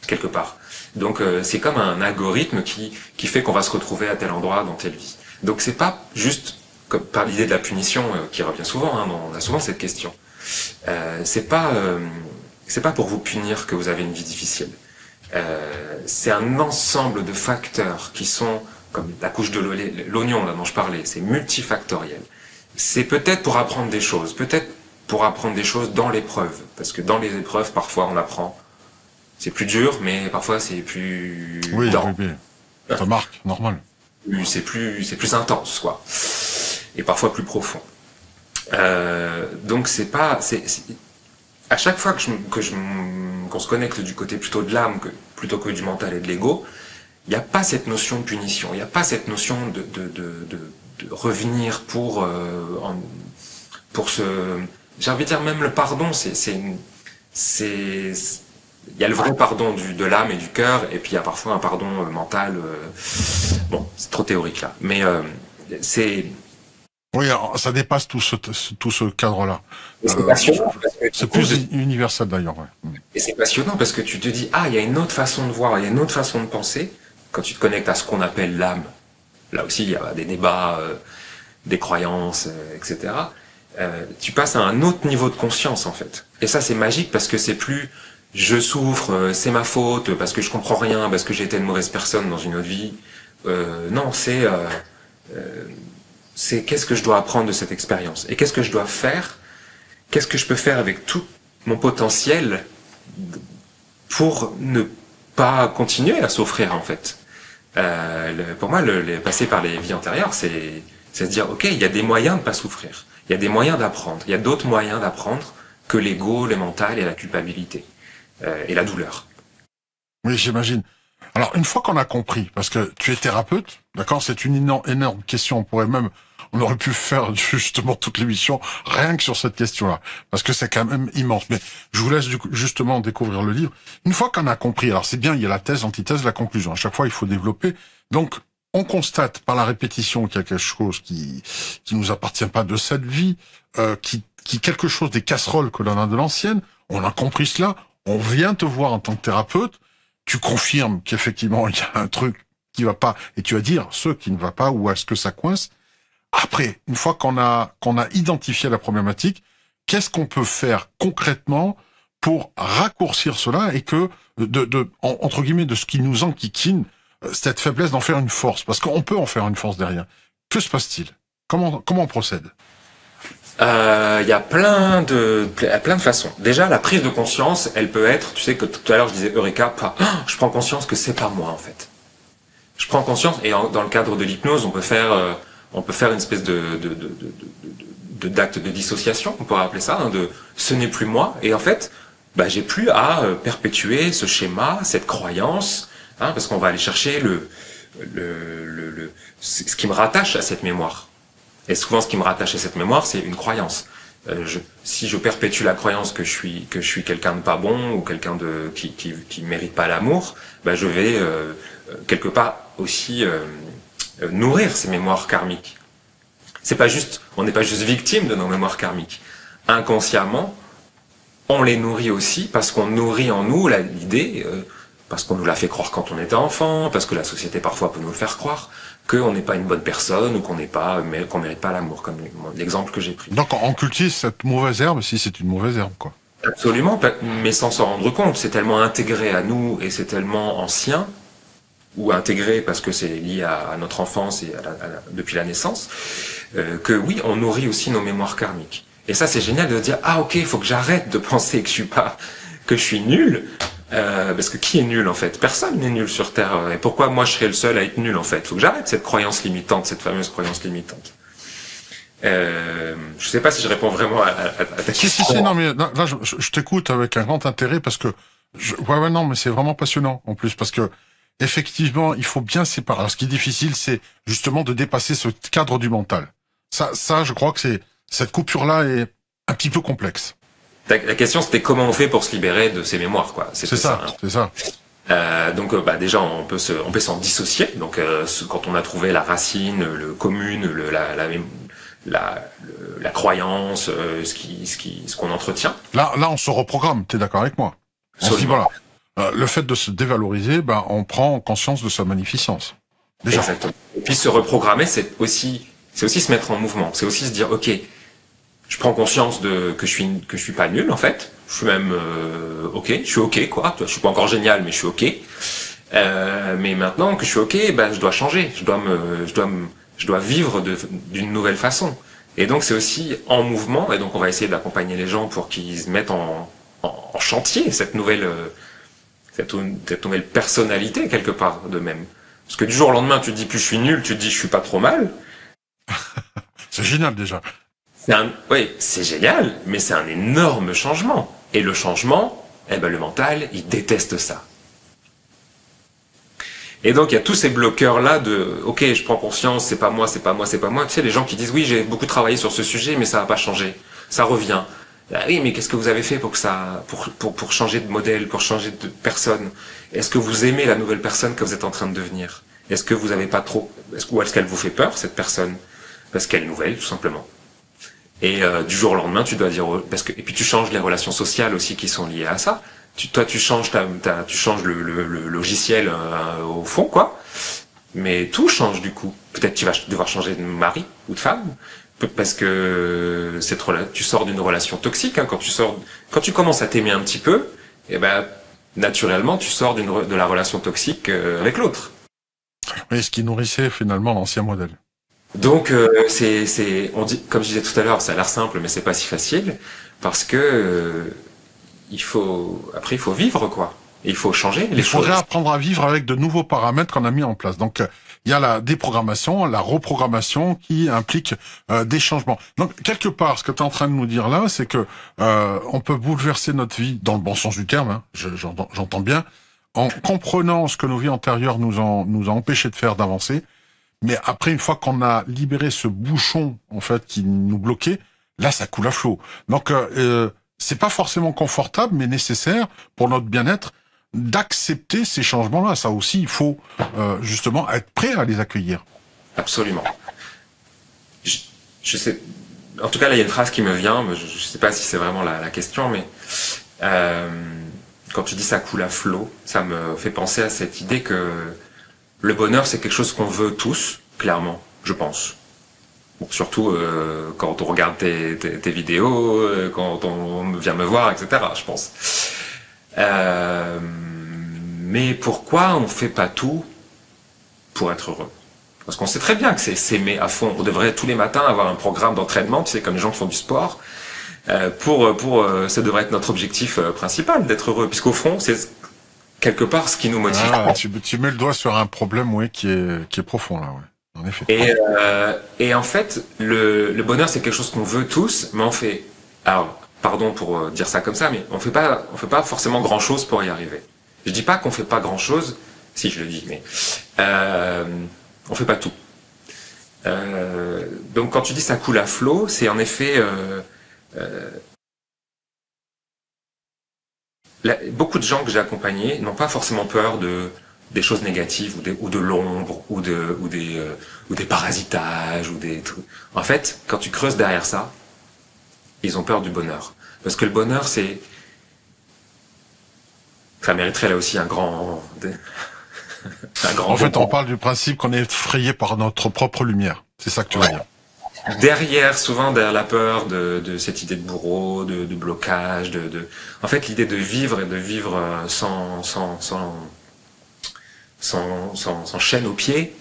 quelque part. Donc, c'est comme un algorithme qui fait qu'on va se retrouver à tel endroit dans telle vie. Donc, c'est pas juste comme par l'idée de la punition qui revient souvent, hein, on a souvent cette question. C'est pas pour vous punir que vous avez une vie difficile. C'est un ensemble de facteurs qui sont comme la couche de l'oignon là dont je parlais. C'est multifactoriel. C'est peut-être pour apprendre des choses, dans l'épreuve, parce que dans les épreuves parfois on apprend. C'est plus dur, mais parfois c'est plus. Oui, ça marque, normal. C'est plus intense, quoi. Et parfois plus profond. Donc à chaque fois qu'on se connecte du côté plutôt de l'âme plutôt que du mental et de l'ego, il n'y a pas cette notion de punition, il n'y a pas cette notion de revenir pour j'ai envie de dire même le pardon, il y a le vrai pardon de l'âme et du cœur, et puis il y a parfois un pardon mental. Bon, c'est trop théorique là, mais c'est. Oui, alors, ça dépasse tout ce cadre-là. C'est passionnant. C'est plus universel d'ailleurs. Ouais. Et c'est passionnant parce que tu te dis, il y a une autre façon de voir, il y a une autre façon de penser. Quand tu te connectes à ce qu'on appelle l'âme, là aussi il y a des débats, des croyances, etc. Tu passes à un autre niveau de conscience en fait. Et ça c'est magique parce que c'est plus je souffre, c'est ma faute, parce que je comprends rien, parce que j'ai été une mauvaise personne dans une autre vie. Non, c'est qu'est-ce que je dois apprendre de cette expérience et qu'est-ce que je dois faire, qu'est-ce que je peux faire avec tout mon potentiel pour ne pas continuer à souffrir en fait. Pour moi, passer par les vies antérieures, c'est se dire ok, il y a des moyens de pas souffrir, il y a des moyens d'apprendre, il y a d'autres moyens d'apprendre que l'ego, le mental et la culpabilité et la douleur. Oui, j'imagine. Alors, une fois qu'on a compris, parce que tu es thérapeute, d'accord, c'est une énorme question. On aurait pu faire justement toute l'émission rien que sur cette question-là, parce que c'est quand même immense. Mais je vous laisse justement découvrir le livre. Une fois qu'on a compris, alors c'est bien, il y a la thèse, l'antithèse, la conclusion. À chaque fois, il faut développer. Donc, on constate par la répétition qu'il y a quelque chose qui nous appartient pas de cette vie, qui quelque chose des casseroles que l'on a de l'ancienne. On a compris cela. On vient te voir en tant que thérapeute. Tu confirmes qu'effectivement, il y a un truc qui va pas, et tu vas dire ce qui ne va pas, ou est-ce que ça coince. Après, une fois qu'on a identifié la problématique, qu'est-ce qu'on peut faire concrètement pour raccourcir cela et que, entre guillemets, de ce qui nous enquiquine, cette faiblesse d'en faire une force? Parce qu'on peut en faire une force derrière. Que se passe-t-il? Comment on procède? Il y a plein de façons. Déjà, la prise de conscience, elle peut être, tu sais que tout à l'heure je disais Eureka, je prends conscience que c'est pas moi en fait. Je prends conscience, et dans le cadre de l'hypnose, on peut faire une espèce d'acte de dissociation, on pourrait appeler ça, de ce n'est plus moi, et en fait, j'ai plus à perpétuer ce schéma, cette croyance, parce qu'on va aller chercher ce qui me rattache à cette mémoire. Et souvent, ce qui me rattache à cette mémoire, c'est une croyance. Si je perpétue la croyance que je suis quelqu'un de pas bon ou quelqu'un qui mérite pas l'amour, je vais quelque part aussi nourrir ces mémoires karmiques. On n'est pas juste victime de nos mémoires karmiques. Inconsciemment, on les nourrit aussi parce qu'on nourrit en nous l'idée, parce qu'on nous l'a fait croire quand on était enfant, parce que la société parfois peut nous le faire croire, qu'on n'est pas une bonne personne ou qu'on mérite pas l'amour, comme l'exemple que j'ai pris. Donc on cultive cette mauvaise herbe si c'est une mauvaise herbe, quoi. Absolument, mais sans s'en rendre compte. C'est tellement intégré à nous et c'est tellement ancien, ou intégré parce que c'est lié à notre enfance et depuis la naissance, que oui, on nourrit aussi nos mémoires karmiques. Et ça, c'est génial de dire ok, il faut que j'arrête de penser que je suis nul. Parce que qui est nul en fait? Personne n'est nul sur Terre. Et pourquoi moi je serais le seul à être nul en fait? Faut que j'arrête cette croyance limitante, cette fameuse croyance limitante. Je sais pas si je réponds vraiment à ta question. Si, non, mais là je t'écoute avec un grand intérêt parce que non, mais c'est vraiment passionnant en plus parce que effectivement il faut bien séparer. Alors, ce qui est difficile, c'est justement de dépasser ce cadre du mental. Ça, je crois que cette coupure-là est un petit peu complexe. La question, c'était comment on fait pour se libérer de ces mémoires, quoi. C'est ça. Donc, déjà, on peut s'en dissocier. Donc, quand on a trouvé la racine, le commune, la croyance, ce qu'on entretient. Là, on se reprogramme. T'es d'accord avec moi? On se dit voilà. Le fait de se dévaloriser, on prend conscience de sa magnificence. Déjà. Exactement. Et puis se reprogrammer, c'est aussi se mettre en mouvement. C'est aussi se dire, ok. Je prends conscience que je suis pas nul en fait. Je suis même ok, je suis ok quoi. Je suis pas encore génial, mais je suis ok. Mais maintenant que je suis ok, je dois changer. Je dois vivre d'une nouvelle façon. Et donc c'est aussi en mouvement. Et donc on va essayer d'accompagner les gens pour qu'ils se mettent en chantier cette nouvelle personnalité quelque part d'eux-mêmes. Parce que du jour au lendemain, tu te dis plus je suis nul, tu te dis je suis pas trop mal. C'est génial déjà. Oui, c'est génial, mais c'est un énorme changement. Et le changement, le mental, il déteste ça. Et donc, il y a tous ces bloqueurs-là de, ok, je prends conscience, c'est pas moi, c'est pas moi, c'est pas moi. Tu sais, les gens qui disent, oui, j'ai beaucoup travaillé sur ce sujet, mais ça va pas changer. Ça revient. Ah oui, mais qu'est-ce que vous avez fait pour changer de modèle, pour changer de personne? Est-ce que vous aimez la nouvelle personne que vous êtes en train de devenir? Est-ce que vous avez pas trop, ou est-ce qu'elle vous fait peur, cette personne? Parce qu'elle est nouvelle, tout simplement. Et du jour au lendemain, tu dois dire et puis tu changes les relations sociales aussi qui sont liées à ça. Tu changes tu changes le logiciel au fond quoi. Mais tout change du coup. Peut-être tu vas devoir changer de mari ou de femme parce que tu sors d'une relation toxique quand tu commences à t'aimer un petit peu et ben naturellement tu sors de la relation toxique avec l'autre. Oui, ce qui nourrissait finalement l'ancien modèle. Donc on dit, comme je disais tout à l'heure, ça a l'air simple, mais c'est pas si facile parce que il faut vivre quoi. Et il faut changer les Il faudrait choses. apprendre à vivre avec de nouveaux paramètres qu'on a mis en place. Donc, il y a la déprogrammation, la reprogrammation qui implique des changements. Donc, quelque part, ce que tu es en train de nous dire là, c'est que on peut bouleverser notre vie dans le bon sens du terme, hein, j'entends bien, en comprenant ce que nos vies antérieures nous ont empêché de faire, d'avancer. Mais après, une fois qu'on a libéré ce bouchon en fait qui nous bloquait, là, ça coule à flot. Donc, c'est pas forcément confortable, mais nécessaire pour notre bien-être d'accepter ces changements-là. Ça aussi, il faut justement être prêt à les accueillir. Absolument. Je sais. En tout cas, là, il y a une phrase qui me vient. Mais je sais pas si c'est vraiment la question, mais quand tu dis ça coule à flot, ça me fait penser à cette idée que le bonheur, c'est quelque chose qu'on veut tous, clairement, je pense. Bon, surtout quand on regarde tes vidéos, quand on vient me voir, etc. Je pense. Mais pourquoi on fait pas tout pour être heureux? Parce qu'on sait très bien que c'est s'aimer à fond. On devrait tous les matins avoir un programme d'entraînement, tu sais, comme les gens qui font du sport. Ça devrait être notre objectif principal, d'être heureux. Puisqu'au fond, c'est quelque part ce qui nous motive. Ah, tu mets le doigt sur un problème, oui, qui est profond là, ouais. En effet. Et en fait, le bonheur, c'est quelque chose qu'on veut tous, mais on fait. Alors, pardon pour dire ça comme ça, mais on fait pas forcément grand chose pour y arriver. Je dis pas qu'on fait pas grand chose, si je le dis, mais on fait pas tout. Donc quand tu dis ça coule à flot, c'est en effet beaucoup de gens que j'ai accompagnés n'ont pas forcément peur des choses négatives ou de l'ombre ou des parasitages ou des trucs. En fait, quand tu creuses derrière ça, ils ont peur du bonheur. Parce que le bonheur, ça mériterait là aussi un grand En fait, on parle du principe qu'on est effrayé par notre propre lumière. C'est ça que tu veux dire. Souvent derrière la peur de cette idée de bourreau, de blocage, en fait, l'idée de vivre et de vivre sans chaîne au pied,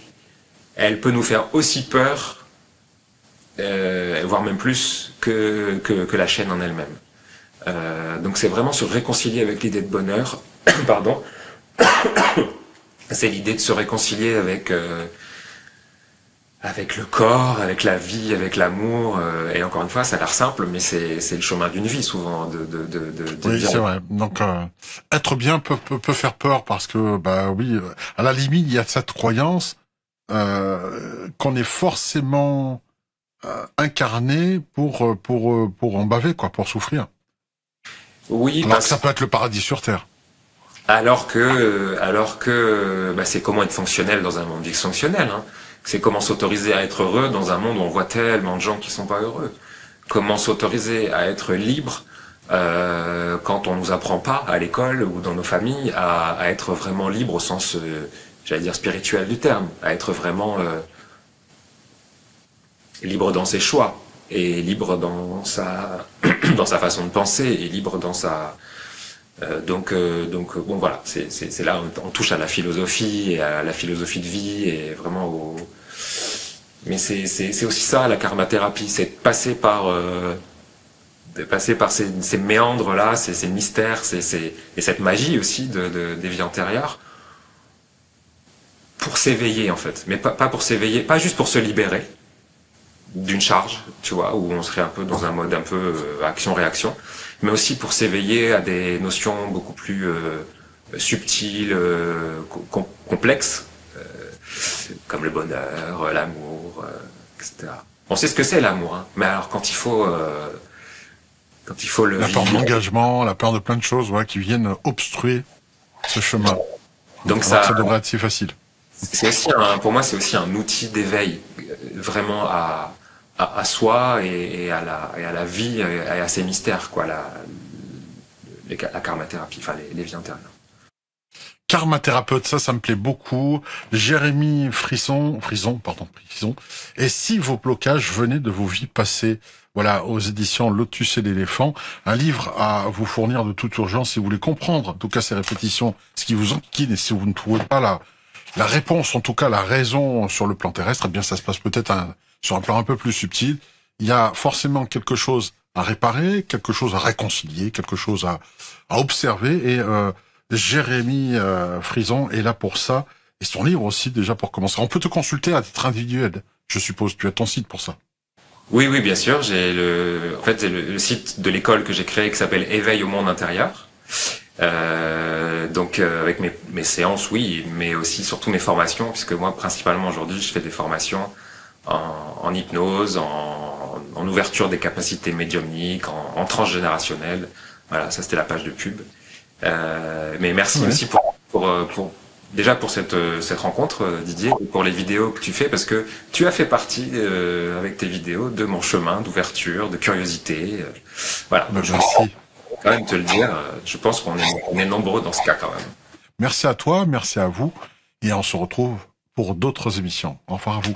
elle peut nous faire aussi peur, voire même plus que la chaîne en elle-même. Donc c'est vraiment se réconcilier avec l'idée de bonheur, pardon. C'est l'idée de se réconcilier avec le corps, avec la vie, avec l'amour. Et encore une fois, ça a l'air simple, mais c'est le chemin d'une vie souvent. Oui, c'est vrai. Donc être bien peut faire peur parce que bah oui, à la limite, il y a cette croyance qu'on est forcément incarné pour en baver, quoi, pour souffrir. Oui, alors que ça peut être le paradis sur terre. Alors que bah, c'est comment être fonctionnel dans un monde dysfonctionnel. Hein. C'est comment s'autoriser à être heureux dans un monde où on voit tellement de gens qui sont pas heureux. Comment s'autoriser à être libre quand on nous apprend pas à l'école ou dans nos familles à être vraiment libre au sens, j'allais dire spirituel du terme, à être vraiment libre dans ses choix et libre dans sa dans sa façon de penser et libre dans sa donc bon voilà, c'est là on touche à la philosophie et à la philosophie de vie et vraiment au mais c'est aussi ça la karmathérapie, c'est de passer par ces méandres là, ces mystères, et cette magie aussi des vies antérieures pour s'éveiller en fait, mais pas pour s'éveiller, pas juste pour se libérer d'une charge, tu vois, où on serait un peu dans un mode un peu action-réaction, mais aussi pour s'éveiller à des notions beaucoup plus subtiles, complexes, comme le bonheur, l'amour, etc. On sait ce que c'est l'amour, hein, mais alors quand il faut le la peur vivre, d'engagement, la peur de plein de choses, ouais, qui viennent obstruer ce chemin. Donc ça devrait être si facile. C'est aussi pour moi, c'est aussi un outil d'éveil, vraiment à soi et à la vie et à ses mystères, quoi, la karmathérapie, enfin les vies antérieures. Karmathérapeute, ça me plaît beaucoup. Jérémy Frison. Et si vos blocages venaient de vos vies passées, Voilà, aux éditions Lotus et l'éléphant, un livre à vous fournir de toute urgence si vous voulez comprendre, en tout cas ces répétitions, ce qui vous enquiquine, et si vous ne trouvez pas la réponse, en tout cas la raison sur le plan terrestre, eh bien ça se passe peut-être sur un plan un peu plus subtil. Il y a forcément quelque chose à réparer, quelque chose à réconcilier, quelque chose à observer, et Jérémy Frison est là pour ça, et son livre aussi déjà pour commencer. On peut te consulter à titre individuel, je suppose, tu as ton site pour ça. Oui, oui, bien sûr. J'ai c'est le site de l'école que j'ai créé qui s'appelle Éveil au monde intérieur. Avec mes séances, oui, mais aussi surtout mes formations, puisque moi, principalement aujourd'hui, je fais des formations en hypnose, en ouverture des capacités médiumniques, en transgénérationnel. Voilà, ça c'était la page de pub. Mais merci aussi déjà pour cette rencontre, Didier, et pour les vidéos que tu fais, parce que tu as fait partie, avec tes vidéos, de mon chemin d'ouverture, de curiosité. Voilà. Merci. Quand même te le dire, je pense qu'on est nombreux dans ce cas quand même. Merci à toi, merci à vous, et on se retrouve pour d'autres émissions. Au revoir à vous.